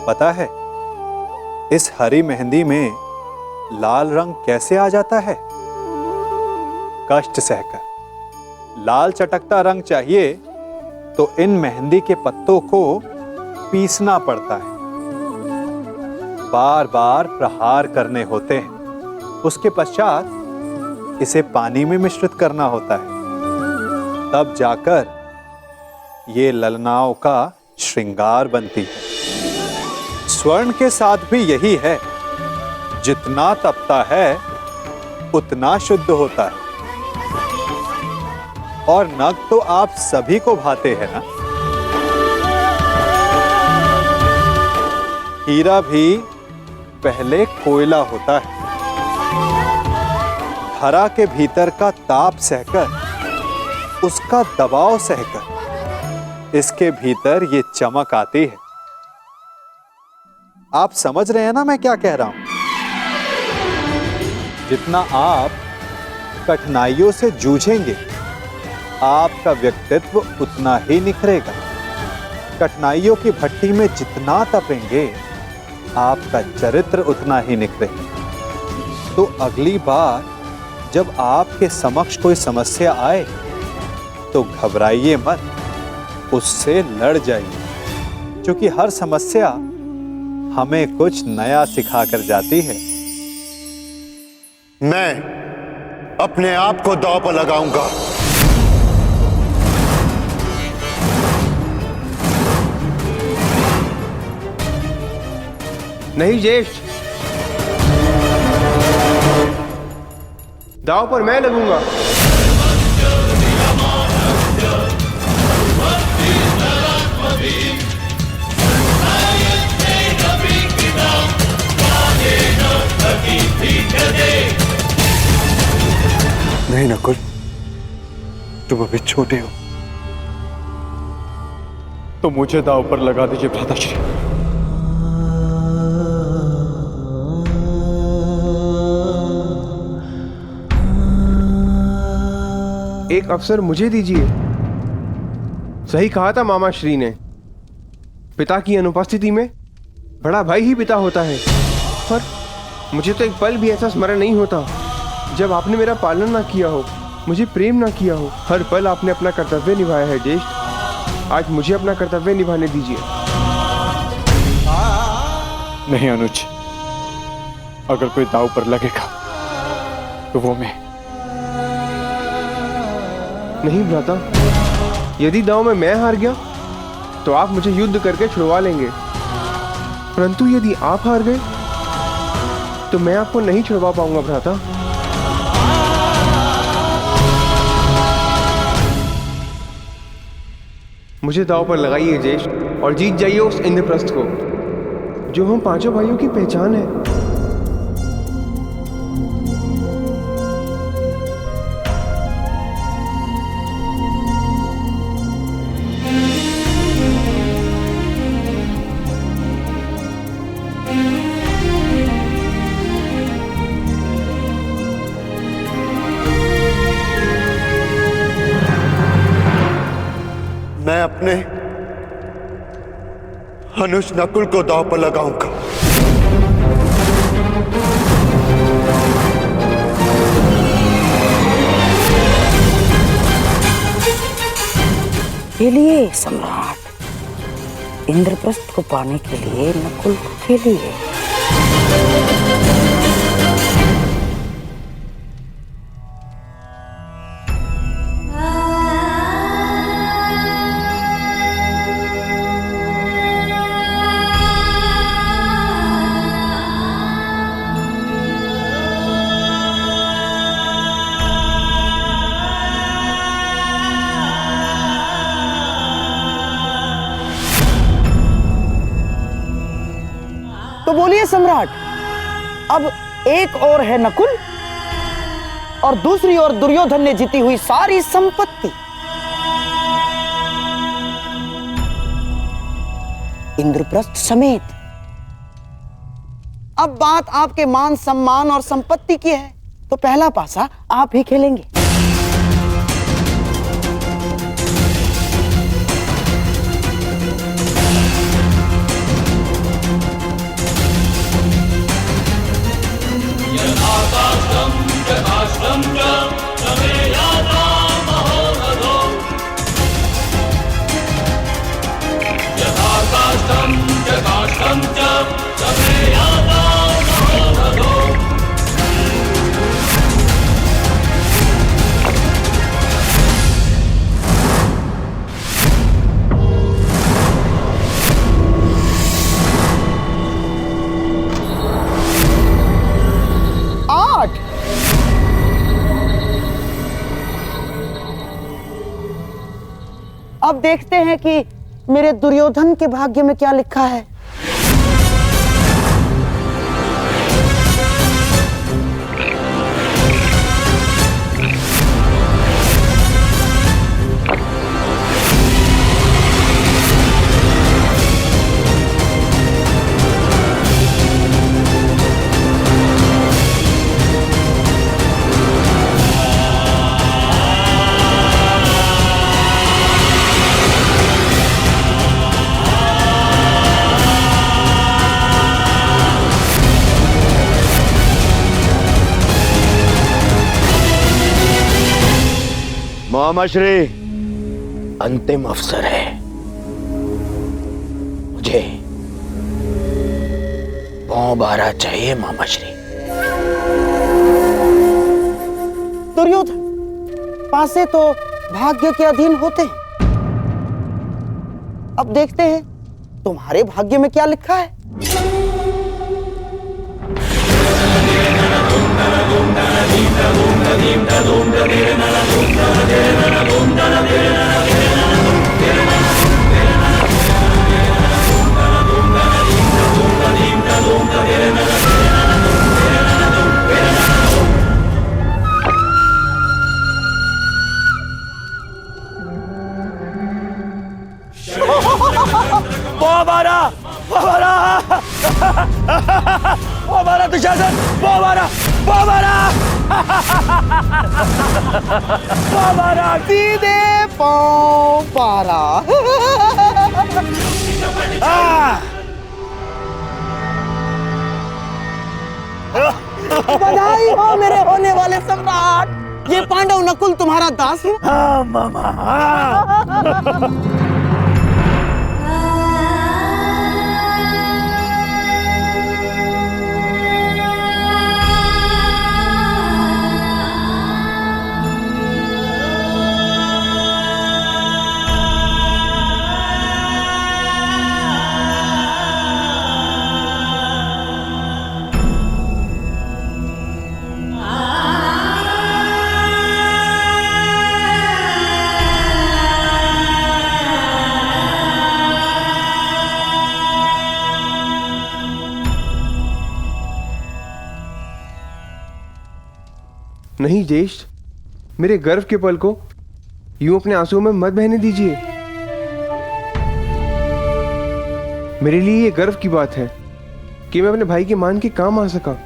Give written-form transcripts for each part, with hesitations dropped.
पता है इस हरी मेहंदी में लाल रंग कैसे आ जाता है? कष्ट सहकर। लाल चटकता रंग चाहिए तो इन मेहंदी के पत्तों को पीसना पड़ता है, बार बार प्रहार करने होते हैं। उसके पश्चात इसे पानी में मिश्रित करना होता है, तब जाकर ये ललनाओं का श्रृंगार बनती है। स्वर्ण के साथ भी यही है, जितना तपता है उतना शुद्ध होता है। और नग तो आप सभी को भाते हैं ना। हीरा भी पहले कोयला होता है, धरा के भीतर का ताप सहकर, उसका दबाव सहकर इसके भीतर ये चमक आती है। आप समझ रहे हैं ना मैं क्या कह रहा हूं? जितना आप कठिनाइयों से जूझेंगे, आपका व्यक्तित्व उतना ही निखरेगा। कठिनाइयों की भट्टी में जितना तपेंगे, आपका चरित्र उतना ही निखरेगा। तो अगली बार जब आपके समक्ष कोई समस्या आए तो घबराइए मत, उससे लड़ जाइए, क्योंकि हर समस्या हमें कुछ नया सिखा कर जाती है। मैं अपने आप को दांव पर लगाऊंगा। नहीं ज्येष्ठ, दांव पर मैं लगूंगा। नहीं नकुल, तुम अभी छोटे हो। तो मुझे दांव पर लगा दीजिए भ्राताश्री। एक अवसर मुझे दीजिए। सही कहा था मामा श्री ने, पिता की अनुपस्थिति में बड़ा भाई ही पिता होता है। पर मुझे तो एक पल भी ऐसा स्मरण नहीं होता जब आपने मेरा पालन ना किया हो, मुझे प्रेम ना किया हो। हर पल आपने अपना कर्तव्य निभाया है ज्येष्ठ। आज मुझे अपना कर्तव्य निभाने दीजिए। नहीं अनुज, अगर कोई दांव पर लगेगा तो वो मैं। नहीं भ्राता, यदि दांव में मैं हार गया तो आप मुझे युद्ध करके छुड़वा लेंगे, परंतु यदि आप हार गए तो मैं आपको नहीं छुड़वा पाऊंगा भ्राता। मुझे दांव पर लगाइए ज्येष्ठ और जीत जाइए उस इंद्रप्रस्थ को, जो हम पांचों भाइयों की पहचान है। मैं अपने अनुज नकुल को दांव पर लगाऊंगा। खेलिए सम्राट, इंद्रप्रस्थ को पाने के लिए नकुल को खेलिए। तो बोलिए सम्राट, अब एक और है नकुल और दूसरी ओर दुर्योधन ने जीती हुई सारी संपत्ति। इंद्रप्रस्थ समेत। अब बात आपके मान सम्मान और संपत्ति की है, तो पहला पासा आप ही खेलेंगे। अब देखते हैं कि मेरे दुर्योधन के भाग्य में क्या लिखा है। मामाश्री, अंतिम अवसर है। मुझे 12 चाहिए मामाश्री। दुर्योधन, पासे तो भाग्य के अधीन होते हैं। अब देखते हैं तुम्हारे भाग्य में क्या लिखा है। हमारा दुशासन, वो हमारा सीधे पांव पारा। बधाई हो मेरे होने वाले सम्राट। ये पांडव नकुल तुम्हारा दास है। हाँ मामा, नहीं ज्येष्ठ, मेरे गर्व के पल को यूं अपने आंसुओं में मत बहने दीजिए। मेरे लिए ये गर्व की बात है कि मैं अपने भाई के मान के काम आ सका।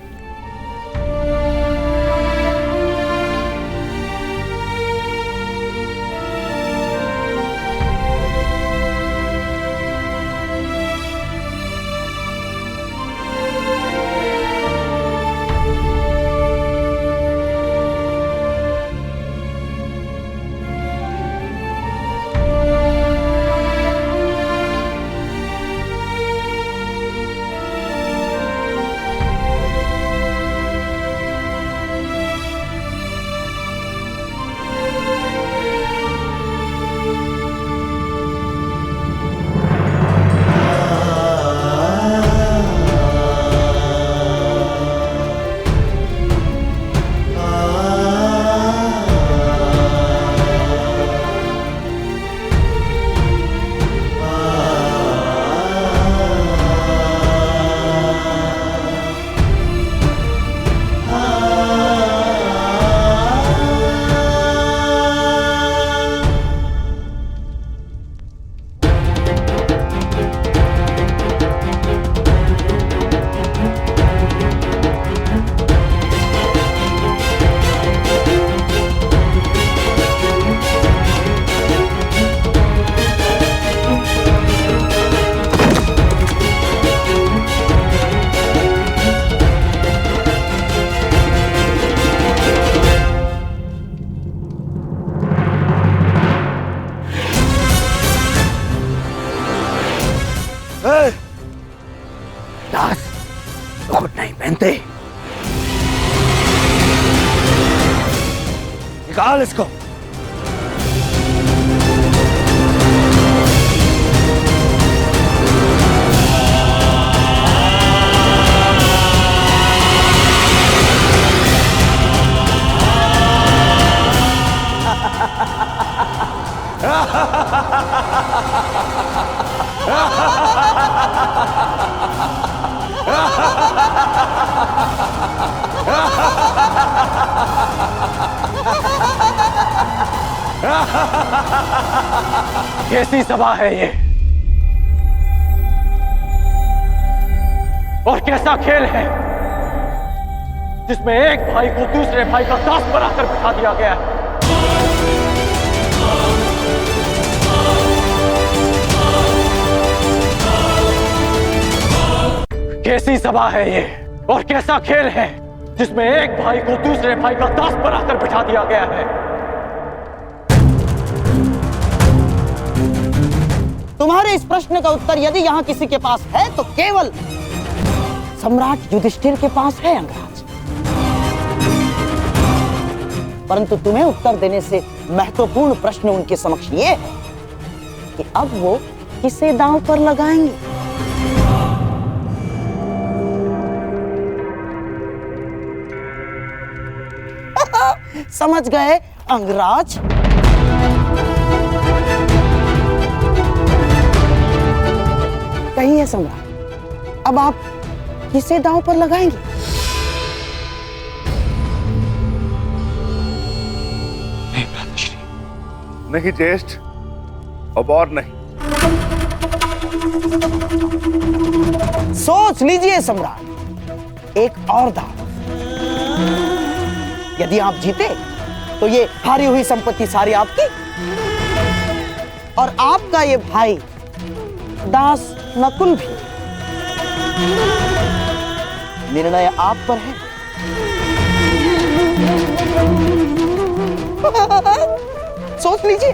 दास मुकुट नहीं पहनते। निकाल इसको। कैसी सभा है ये और कैसा खेल है जिसमें एक भाई को दूसरे भाई का दास बनाकर बिठा दिया गया है। कैसी सभा है ये और कैसा खेल है जिसमें एक भाई को दूसरे भाई का दास बनाकर बिठा दिया गया है। तुम्हारे इस प्रश्न का उत्तर यदि यहाँ किसी के पास है तो केवल सम्राट युधिष्ठिर के पास है अंगराज। परंतु तुम्हें उत्तर देने से महत्वपूर्ण प्रश्न उनके समक्ष ये है कि अब वो किसे दांव पर लगाएंगे। समझ गए अंगराज? कहिए सम्राट, अब आप किसे दांव पर लगाएंगे? नहीं ज्येष्ठ, अब और नहीं। सोच लीजिए सम्राट, एक और दांव। यदि आप जीते तो ये हारी हुई संपत्ति सारी आपकी और आपका ये भाई दास नकुल भी। निर्णय आप पर है। सोच लीजिए।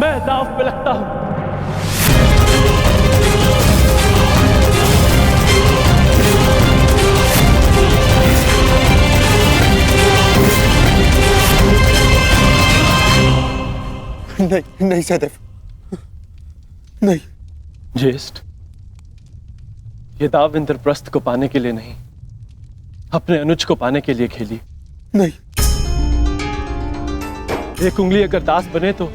मैं दांव पे लगता हूं। नहीं नहीं सहदेव, नहीं। ज्येष्ठ, ये दाव इंद्रप्रस्थ को पाने के लिए नहीं, अपने अनुज को पाने के लिए खेली। नहीं। एक उंगली अगर दास बने तो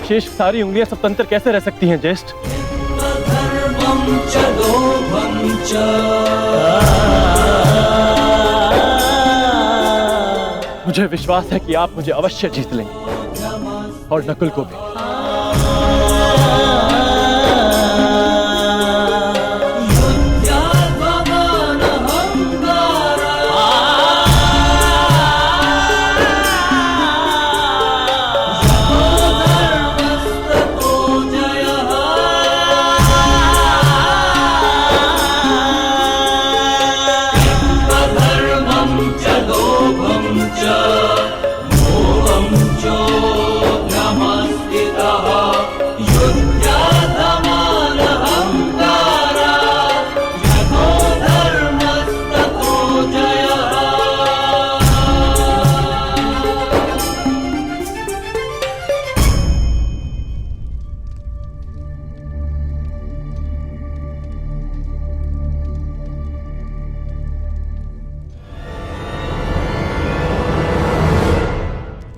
शेष सारी उंगलियां स्वतंत्र कैसे रह सकती हैं ज्येष्ठ? मुझे विश्वास है कि आप मुझे अवश्य जीत लेंगे और नकुल को भी।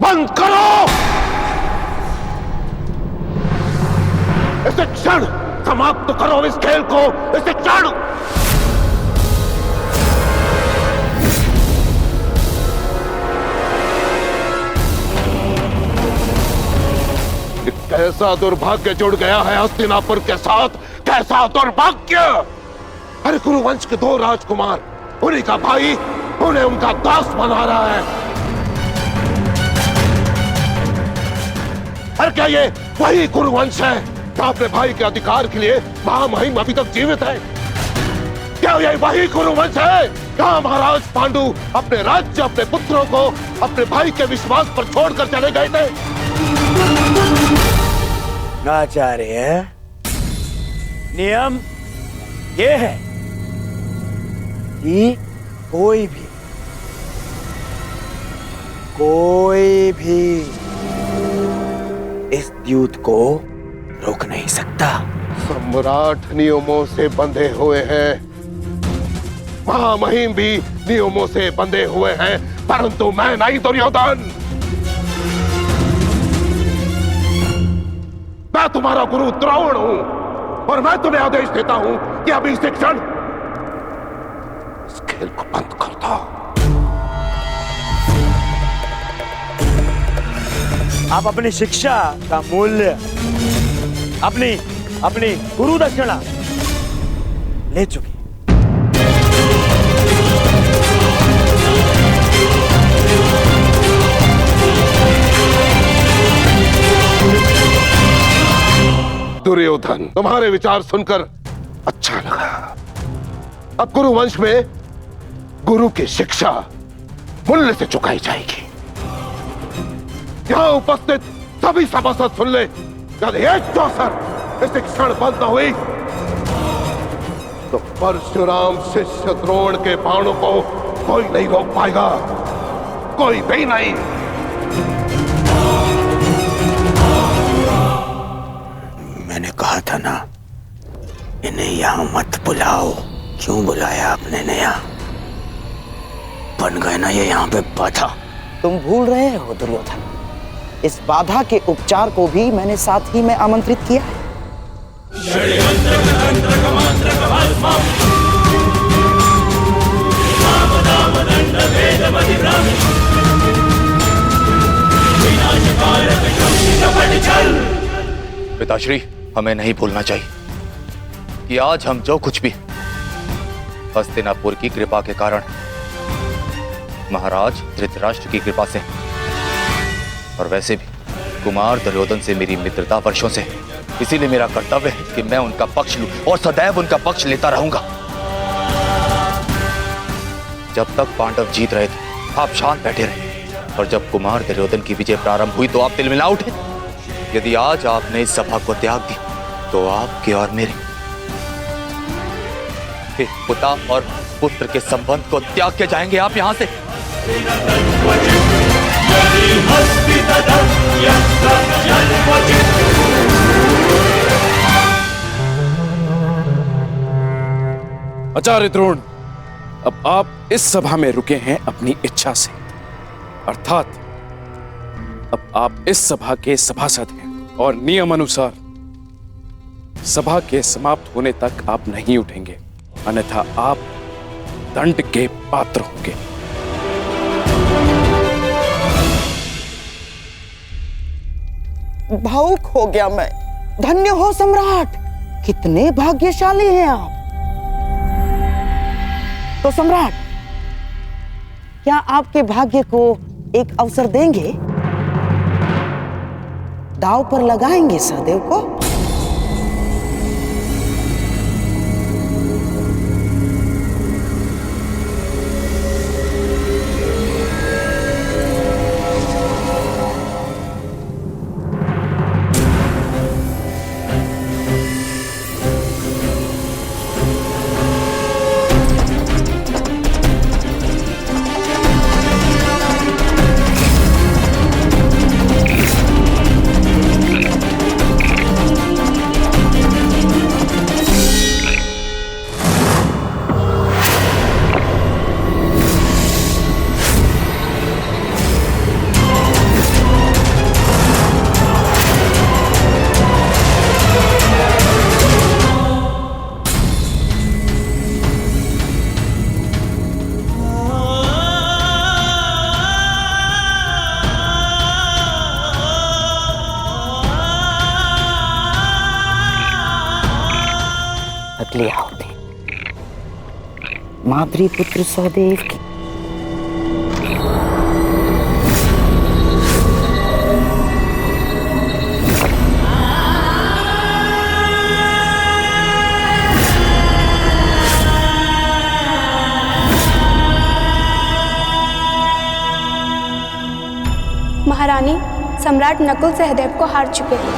बंद करो इसे, क्षण समाप्त करो इस खेल को, इसे क्षण। कैसा दुर्भाग्य जुड़ गया है हस्तिनापुर के साथ, कैसा दुर्भाग्य। अरे कुरुवंश के दो राजकुमार, उन्हीं का भाई उन्हें उनका दास बना रहा है। अरे क्या ये वही कुरुवंश है जो अपने भाई के अधिकार के लिए महामहिम अभी तक जीवित है? क्या ये वही कुरुवंश है? क्या महाराज पांडु अपने राज्य, अपने पुत्रों को अपने भाई के विश्वास पर छोड़कर चले गए थे? आचार्य, नियम ये है कि कोई भी इस द्यूत को रोक नहीं सकता। सम्राट नियमों से बंधे हुए हैं, महामहिम भी नियमों से बंधे हुए हैं, परंतु मैं नहीं दुर्योधन। मैं तुम्हारा गुरु द्रोण हूं और मैं तुम्हें आदेश देता हूं कि अभी से क्षण इस खेल को बंद कर दो। आप अपनी शिक्षा का मूल्य, अपनी अपनी गुरु दक्षिणा ले चुके। दुर्योधन, तुम्हारे विचार सुनकर अच्छा लगा। अब गुरु वंश में गुरु की शिक्षा मूल्य से चुकाई जाएगी। यहां उपस्थित सभी सभासद सुन ले, यदि एक चौसर इस क्षण बंद न हुई तो परशुराम शिष्य द्रोण के बाणों को कोई नहीं रोक पाएगा, कोई भी नहीं। मैंने कहा था ना, इन्हें यहां मत बुलाओ। क्यों बुलाया आपने ने यहाँ? बन गए ना ये यहाँ पे बाधा। तुम भूल रहे हो दुर्योधन, इस बाधा के उपचार को भी मैंने साथ ही में आमंत्रित किया है। पिताश्री, हमें नहीं भूलना चाहिए कि आज हम जो कुछ भी हस्तिनापुर की कृपा के कारण, महाराज धृतराष्ट्र की कृपा से, और वैसे भी कुमार दुर्योधन से मेरी मित्रता वर्षों से, इसीलिए मेरा कर्तव्य है कि मैं उनका पक्ष लूं और सदैव उनका पक्ष लेता रहूंगा। जब तक पांडव जीत रहे थे आप शांत बैठे रहे, और जब कुमार दुर्योधन की विजय प्रारंभ हुई तो आप तिल मिला उठे। यदि आज आपने इस सभा को त्याग दी तो आपके और मेरे पिता और पुत्र के संबंध को त्याग के जाएंगे आप यहां से। आचार्य द्रोण, अब आप इस सभा में रुके हैं अपनी इच्छा से, अर्थात अब आप इस सभा के सभासद हैं और नियम अनुसार सभा के समाप्त होने तक आप नहीं उठेंगे, अन्यथा आप दंड के पात्र होंगे। भावुक हो गया मैं। धन्य हो सम्राट, कितने भाग्यशाली हैं आप। तो सम्राट, क्या आपके भाग्य को एक अवसर देंगे? दांव पर लगाएंगे सहदेव को? अगले होते माद्री पुत्र सहदेव की। महारानी, सम्राट नकुल सहदेव को हार चुके हैं।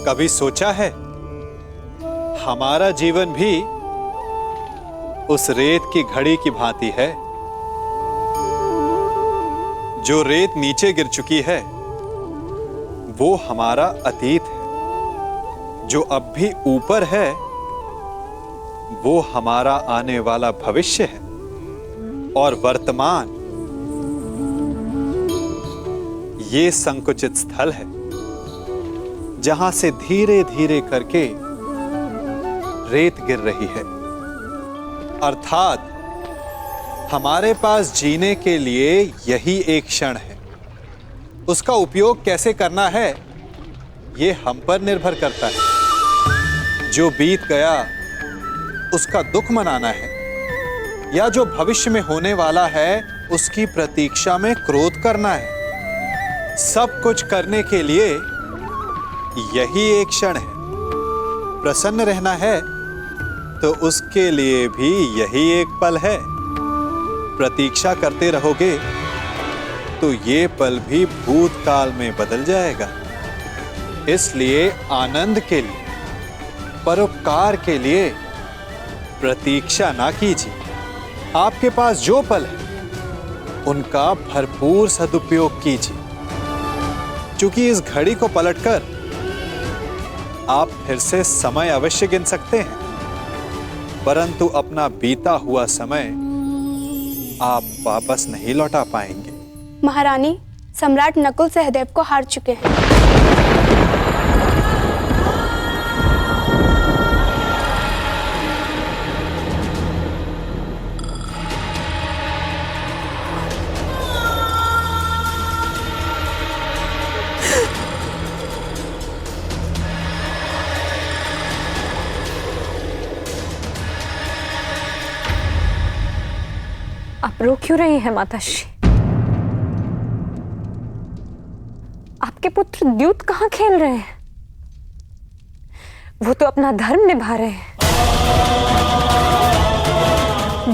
कभी सोचा है हमारा जीवन भी उस रेत की घड़ी की भांति है। जो रेत नीचे गिर चुकी है वो हमारा अतीत है, जो अब भी ऊपर है वो हमारा आने वाला भविष्य है, और वर्तमान ये संकुचित स्थल है जहां से धीरे धीरे करके रेत गिर रही है। अर्थात हमारे पास जीने के लिए यही एक क्षण है। उसका उपयोग कैसे करना है ये हम पर निर्भर करता है। जो बीत गया उसका दुख मनाना है, या जो भविष्य में होने वाला है उसकी प्रतीक्षा में क्रोध करना है। सब कुछ करने के लिए यही एक क्षण है। प्रसन्न रहना है तो उसके लिए भी यही एक पल है। प्रतीक्षा करते रहोगे तो ये पल भी भूतकाल में बदल जाएगा। इसलिए आनंद के लिए, परोपकार के लिए प्रतीक्षा ना कीजिए। आपके पास जो पल है उनका भरपूर सदुपयोग कीजिए, क्योंकि इस घड़ी को पलटकर आप फिर से समय अवश्य गिन सकते हैं, परंतु अपना बीता हुआ समय आप वापस नहीं लौटा पाएंगे। महारानी, सम्राट नकुल सहदेव को हार चुके हैं। आप रो क्यों रही है माताश्री? आपके पुत्र द्यूत कहाँ खेल रहे हैं? वो तो अपना धर्म निभा रहे हैं।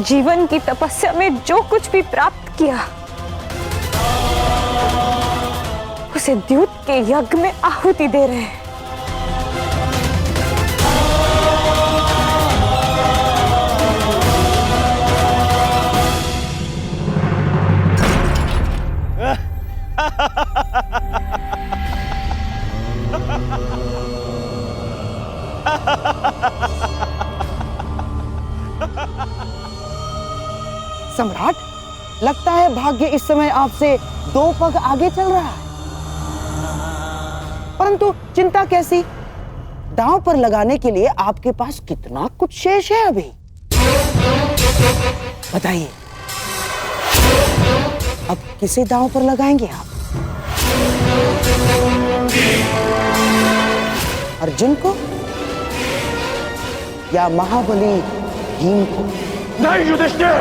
जीवन की तपस्या में जो कुछ भी प्राप्त किया उसे द्यूत के यज्ञ में आहुति दे रहे हैं। सम्राट, लगता है भाग्य इस समय आपसे 2 पग आगे चल रहा है। परंतु चिंता कैसी? दांव पर लगाने के लिए आपके पास कितना कुछ शेष है अभी। बताइए, अब किसे दांव पर लगाएंगे आप? अर्जुन को या महाबली भीम को? नहीं युधिष्ठिर,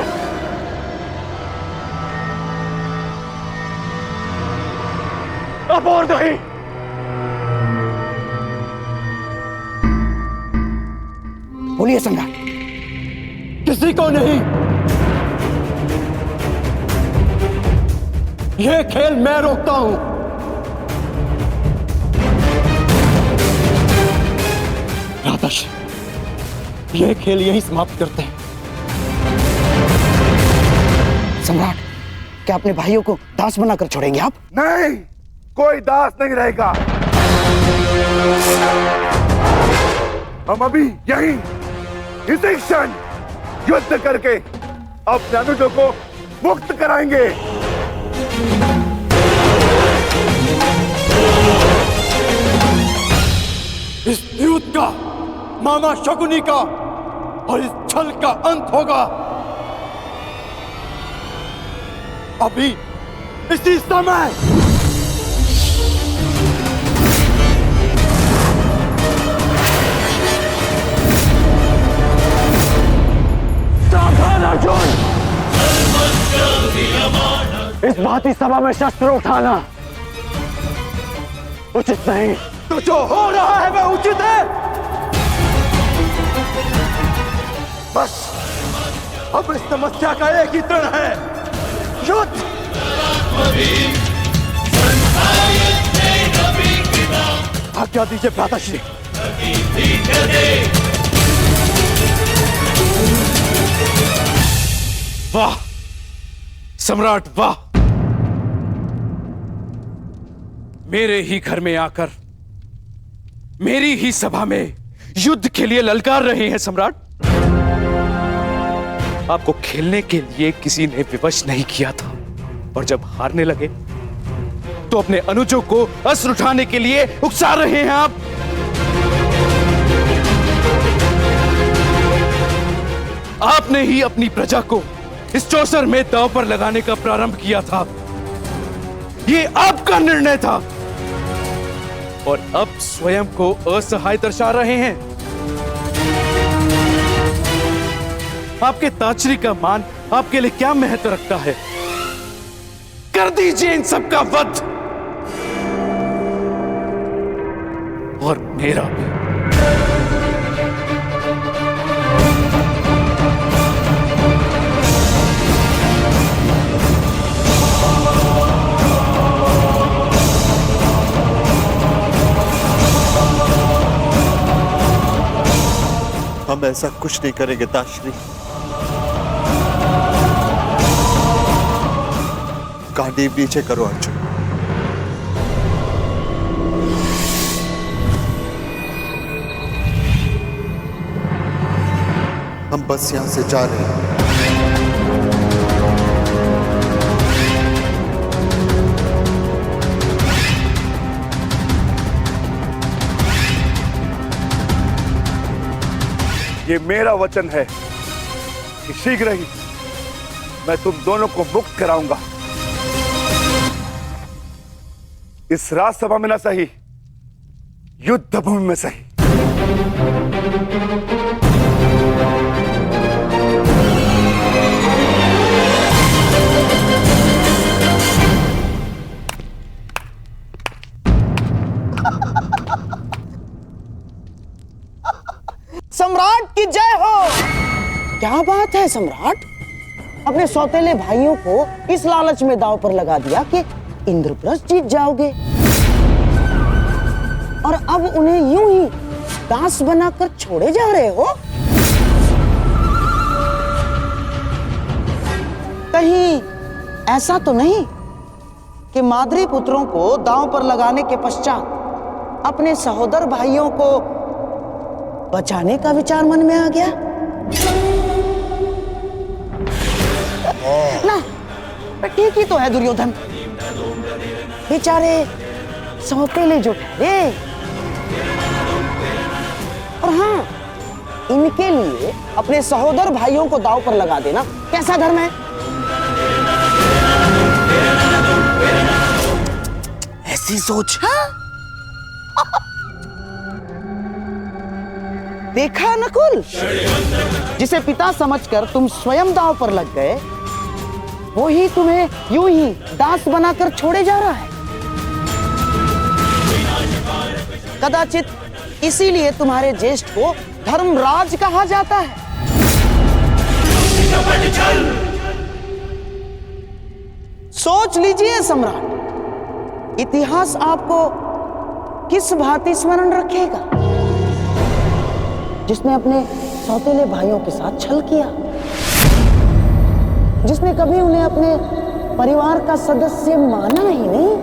अब और नहीं। बोलिए सम्राट। किसी को नहीं। यह खेल मैं रोकता हूं। राधाश्री, यह खेल यहीं समाप्त करते हैं। सम्राट, क्या अपने भाइयों को दास बनाकर छोड़ेंगे आप? नहीं, कोई दास नहीं रहेगा। हम अभी यहीं इसी क्षण युद्ध करके अपने अनुजों को मुक्त कराएंगे। इस युद्ध का, मामा शकुनी का और इस छल का अंत होगा अभी इसी समय। सावधान अर्जुन! इस भांति सभा में शस्त्र उठाना उचित नहीं। तो जो हो रहा है वह उचित है। बस अब इस समस्या का एक ही तरण है, युद्ध। आज्ञा दीजिए भ्राताश्री। वाह सम्राट वाह, मेरे ही घर में आकर मेरी ही सभा में युद्ध के लिए ललकार रहे हैं सम्राट। आपको खेलने के लिए किसी ने विवश नहीं किया था, और जब हारने लगे तो अपने अनुजों को अस्त्र उठाने के लिए उकसा रहे हैं आप। आपने ही अपनी प्रजा को इस चौसर में दांव पर लगाने का प्रारंभ किया था। ये आपका निर्णय था, और अब स्वयं को असहाय दर्शा रहे हैं। आपके ताचरी का मान आपके लिए क्या महत्व रखता है? कर दीजिए इन सबका वध, और मेरा भी। हम ऐसा कुछ नहीं करेंगे ताश्री। गांडीव नीचे करो अर्जुन। हम बस यहां से जा रहे हैं। ये मेरा वचन है कि शीघ्र ही मैं तुम दोनों को मुक्त कराऊंगा। इस राजसभा में न सही, युद्ध भूमि में सही। सम्राट की जय हो। क्या बात है सम्राट, अपने सौतेले भाइयों को इस लालच में दांव पर लगा दिया कि इंद्रप्रस्थ जीत जाओगे, और अब उन्हें यूं ही दास बनाकर छोड़े जा रहे हो। कहीं ऐसा तो नहीं कि माद्री पुत्रों को दांव पर लगाने के पश्चात अपने सहोदर भाइयों को बचाने का विचार मन में आ गया? ना, ठीक ही तो है दुर्योधन, बेचारे सौतेले जो ठहरे। और हाँ, इनके लिए अपने सहोदर भाइयों को दांव पर लगा देना कैसा धर्म है? ऐसी सोच। हाँ? देखा नकुल, जिसे पिता समझकर तुम स्वयं दांव पर लग गए, वो ही तुम्हें यूं ही दास बनाकर छोड़े जा रहा है। कदाचित इसीलिए तुम्हारे ज्येष्ठ को धर्मराज कहा जाता है। सोच लीजिए सम्राट, इतिहास आपको किस भांति स्मरण रखेगा? जिसने अपने सौतेले भाइयों के साथ छल किया, जिसने कभी उन्हें अपने परिवार का सदस्य माना ही नहीं।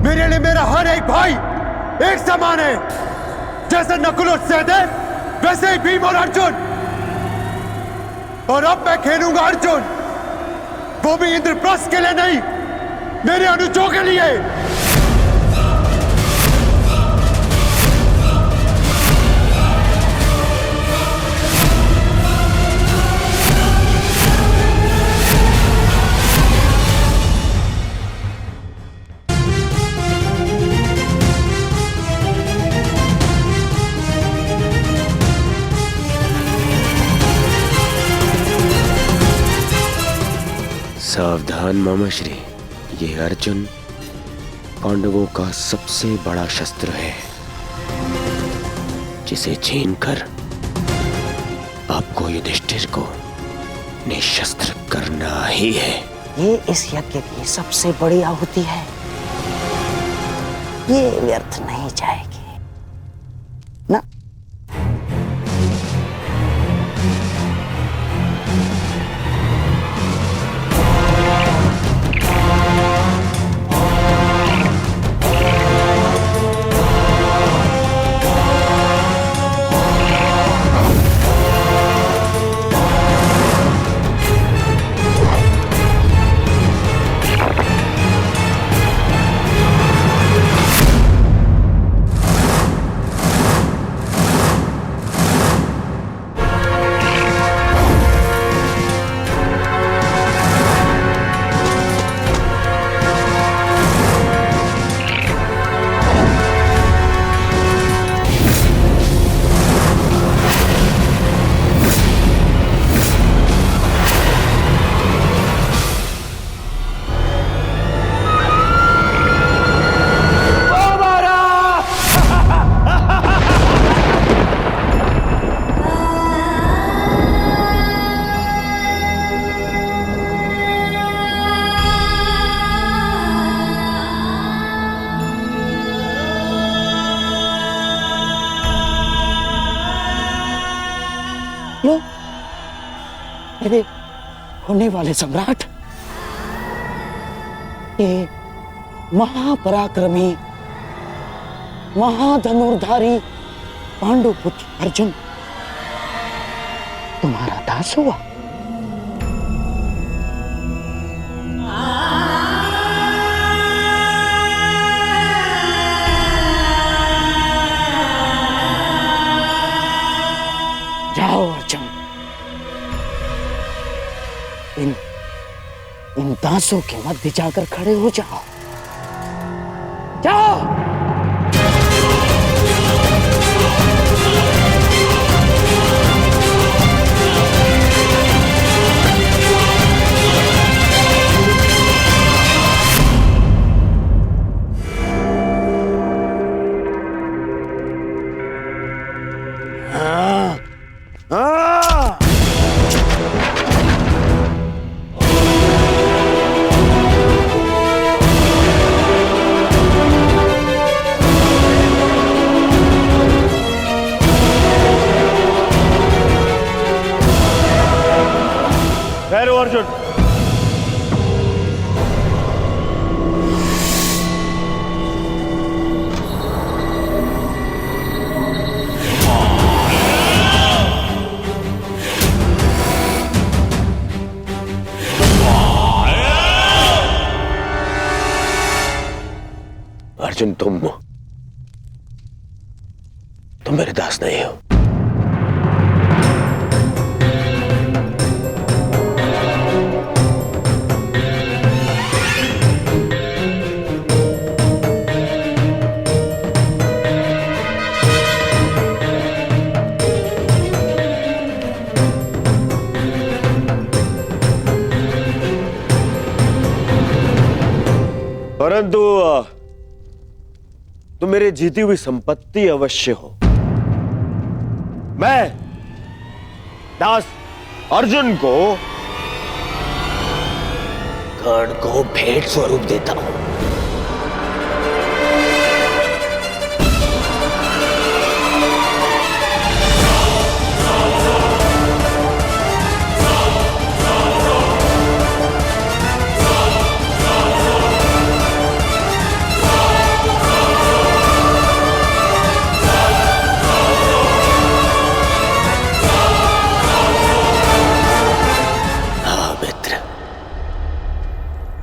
मेरे लिए मेरा हर एक भाई एक समान है। जैसे नकुल और सहदेव, वैसे ही भीम और अर्जुन। और अब मैं खेलूंगा अर्जुन, वो भी इंद्रप्रस्थ के लिए नहीं, मेरे अनुजों के लिए। सावधान मामाश्री, ये अर्जुन पांडवों का सबसे बड़ा शस्त्र है, जिसे छीनकर आपको युधिष्ठिर को निशस्त्र करना ही है। ये इस यज्ञ की सबसे बड़ी आहुति है। ये व्यर्थ नहीं जाएगी ना। लो, मेरे होने वाले सम्राट, ये महापराक्रमी महाधनुर्धारी पांडुपुत्र अर्जुन तुम्हारा दास हुआ। जाओ अर्जुन, इन दासों के मध्य जाकर खड़े हो जाओ। जाओ। ठहरो अर्जुन। अर्जुन, तुम मेरे दास नहीं हो। परंतु तुम मेरी जीती हुई संपत्ति अवश्य हो। मैं दास अर्जुन को कर्ण को भेंट स्वरूप देता हूं।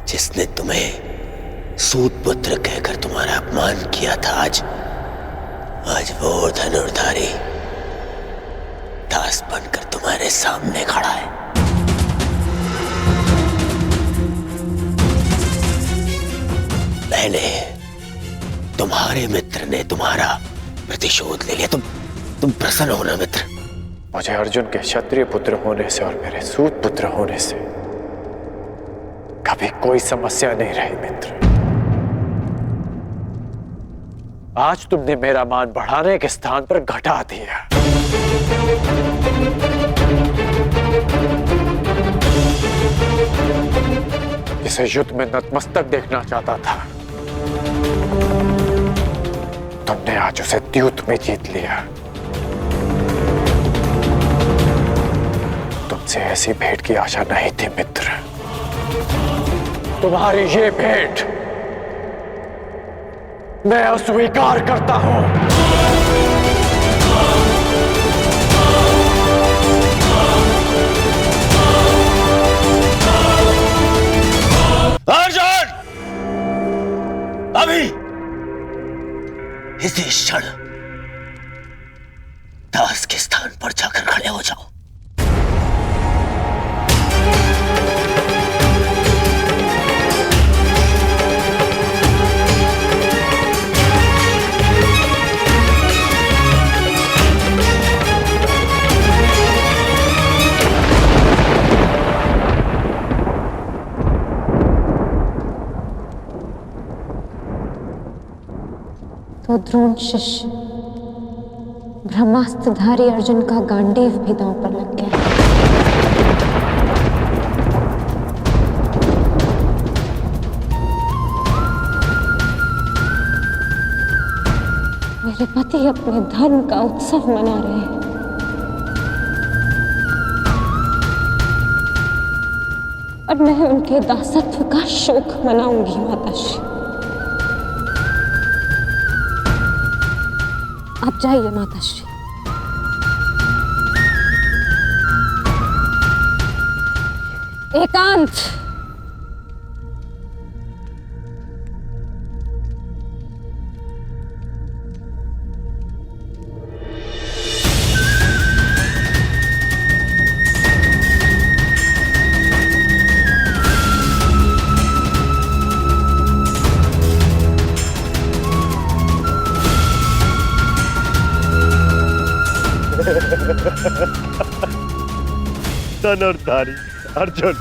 जिसने तुम्हें सूत पुत्र कहकर तुम्हारा अपमान किया था, आज वो धनुर्धारी दास बनकर तुम्हारे सामने खड़ा है। मैंने, तुम्हारे मित्र ने तुम्हारा प्रतिशोध ले लिया। तुम प्रसन्न हो ना मित्र? मुझे अर्जुन के क्षत्रिय पुत्र होने से और मेरे सूत पुत्र होने से कभी कोई समस्या नहीं रही मित्र। आज तुमने मेरा मान बढ़ाने के स्थान पर घटा दिया। जिसे युद्ध में नतमस्तक देखना चाहता था, आज उसे द्यूत में जीत लिया। तुमसे ऐसी भेंट की आशा नहीं थी मित्र। तुम्हारी ये भेंट मैं अस्वीकार करता हूं। अर्जुन, अभी इसी क्षण दास के स्थान पर जाकर खड़े हो जाओ। तो द्रोण शिष्य ब्रह्मास्त्रधारी अर्जुन का गांडीव भी दांव पर लग गया। मेरे पति अपने धर्म का उत्सव मना रहे हैं और मैं उनके दासत्व का शोक मनाऊंगी माताश्री। आप जाइए माताश्री। एकांत। धनुर्धारी अर्जुन,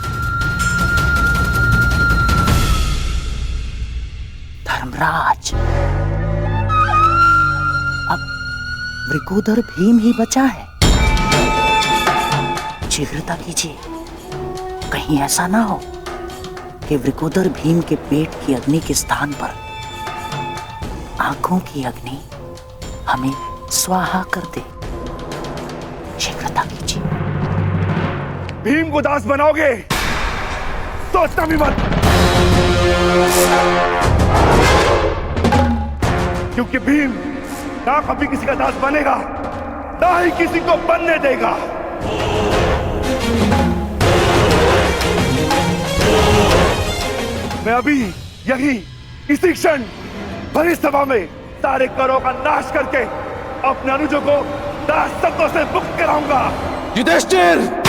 धर्मराज, अब वृकोदर भीम ही बचा है। शीघ्रता कीजिए, कहीं ऐसा ना हो कि वृकोदर भीम के पेट की अग्नि के स्थान पर आंखों की अग्नि हमें स्वाहा कर दे। शीघ्रता कीजिए। भीम को दास बनाओगे? सोचना भी मत, क्योंकि भीम ना कभी किसी का दास बनेगा, ना ही किसी को बनने देगा। मैं अभी यही इसी क्षण भरी सभा में सारे करों का नाश करके अपने अनुजों को दासत्व से मुक्त कराऊंगा। युधिष्ठिर!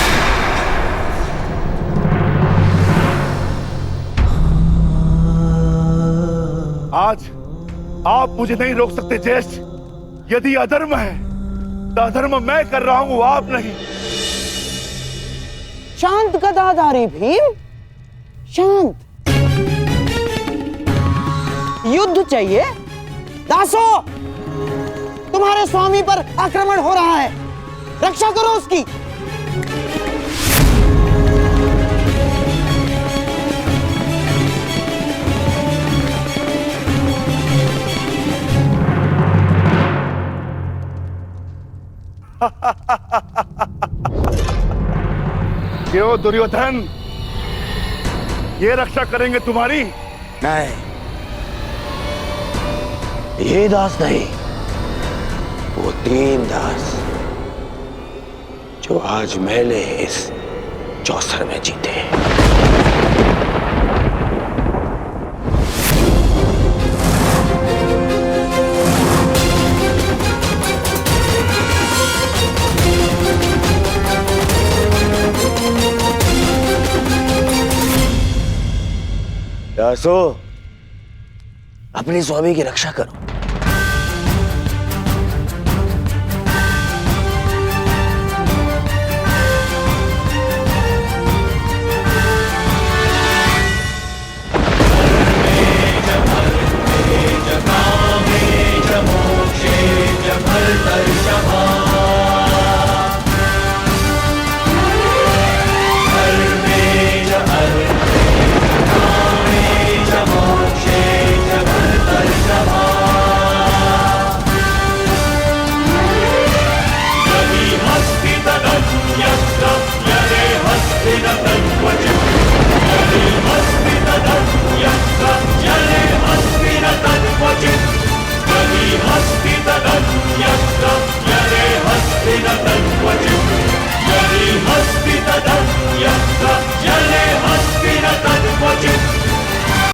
आज आप मुझे नहीं रोक सकते ज्येष्ठ। यदि अधर्म है तो अधर्म मैं कर रहा हूं, आप नहीं। शांत गदाधारी भीम, शांत। युद्ध चाहिए? दासो, तुम्हारे स्वामी पर आक्रमण हो रहा है, रक्षा करो उसकी। क्यों दुर्योधन, ये रक्षा करेंगे तुम्हारी? नहीं, ये दास नहीं, वो 3 दास जो आज मैंने इस चौसर में जीते। दासो, अपने स्वामी की रक्षा करो।